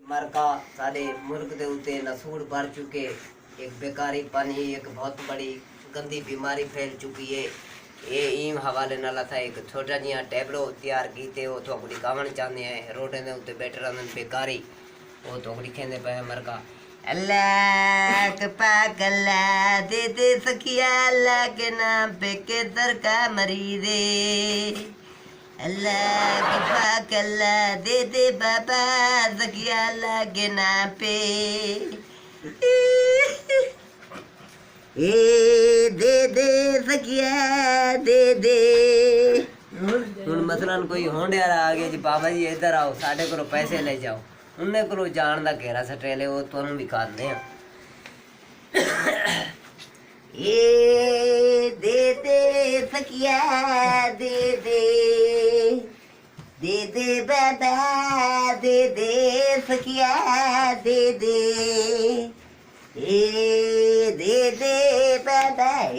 मरका सारे मुल्क के उत्ते नसूड़ बढ़ चुके, एक बेकारी पानी एक बहुत बड़ी गंदी बीमारी फैल चुकी है। ये ईम हवाले नाला था एक छोटा जिहा टैबलो तैयार कीते वो थोड़ी गावन चाहते हैं रोडे के उत्ते बैठे रहते बेकारी वो थोड़ी खेंदे पे मरका अल्लाह के पाक अल्लाह दे दे सखिया अल्लाह के नाम पे के दर का मरीदे अल्लाह के पाक अल्लाह दे दे बाबा सखिया अल्लाह के नाम पे ए दे दे सखिया दे दे हुण मसलन कोई होंडियारा आ गया जी बाबा जी इधर आओ साढ़े को पैसे ले जाओ उन्हें को जान दा घेरा सटेले वो तुहानू भी खाने ए दे दे सखिया दे दे बाबा दे सखिया दे ए दे बाबा ए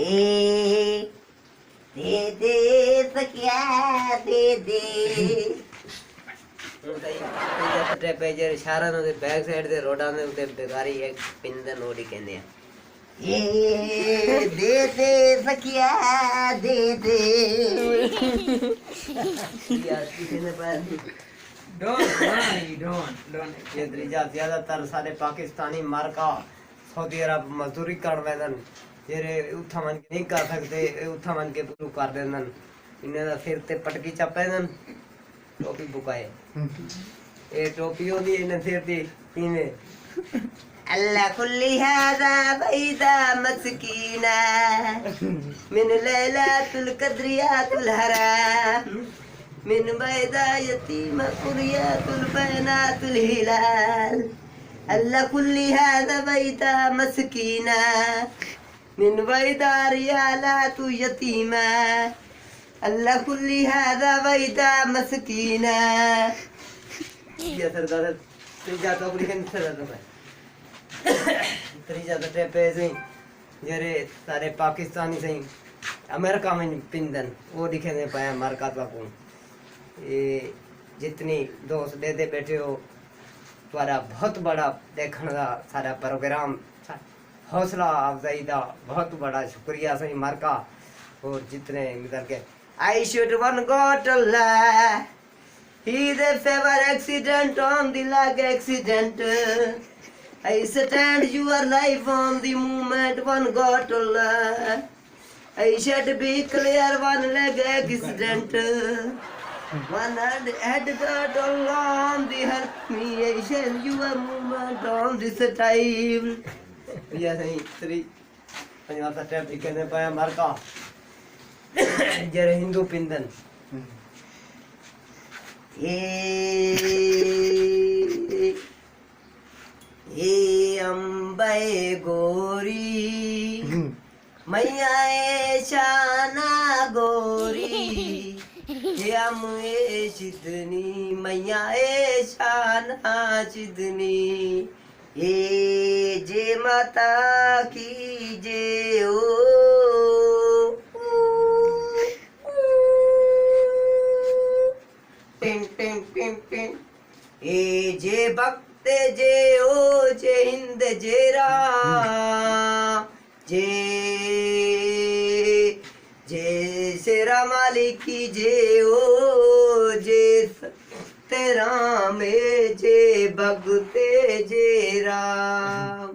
दे सखिया दे पेजर इशारा ने बैक साइड दे रोडां दे उते बेकारी एक पिंदन ओडी कहंदे ए दे सखिया दे यार किसी ने पर डोंट ये दरिया ज्यादातर सारे पाकिस्तानी मार्का सऊदी अरब मजदूरी कर वेदन जेरे उठा मन के नहीं कर सकते उठा मन के पूरू कर देंदन इन्हें दा सिर ते पटकी चापेदन टोपी बुकाए ए टोपी होदी इन्हें सिर दी इने अल्लाह कुल्ली हादा बैदा मस्कीना मिन लैलातुल कद्रियातुल हराम मिन बैदा यतीम कुरियातुल बैनातुल हिलाल अल्लाह कुल्ली हादा बैदा मस्कीना मिन बैदा रियालातु यतीमा अल्लाह कुल्ली हादा बैदा मस्कीना ये सरदार त्रीजा तो कुड़ी के सरदार तो मैं त्रीजा तो टेपे सही जरे सारे पाकिस्तानी सही अमेरिका में पिंदन वो दिखे नहीं पाया अमेरिका तो को ये जितनी दोस्त दे बैठे हो तुम्हारा बहुत बड़ा देखने का सारा प्रोग्राम हौसला अफजाई का बहुत बड़ा शुक्रिया सही मार्का और जितने मिल के I should one go to lie. He's a favor accident on the leg accident. I stand your life on the moment one got to lie. I should be clear one leg accident. One head got on the help me. I shall your movement on this time. Yes, I three. Punjab का trap दिखने पाया मार्का जरे हिंदू पिंदन ए अम्बे गोरी मैया ए शाना गोरी हम ए चिदनी मैया ए शाना चिदनी ए जे माता की जे ओ ए जे भक्त जे ओ जे हिंद जे शेरा मालिक की जे ओ जे तेरा में जे भगते जे राम।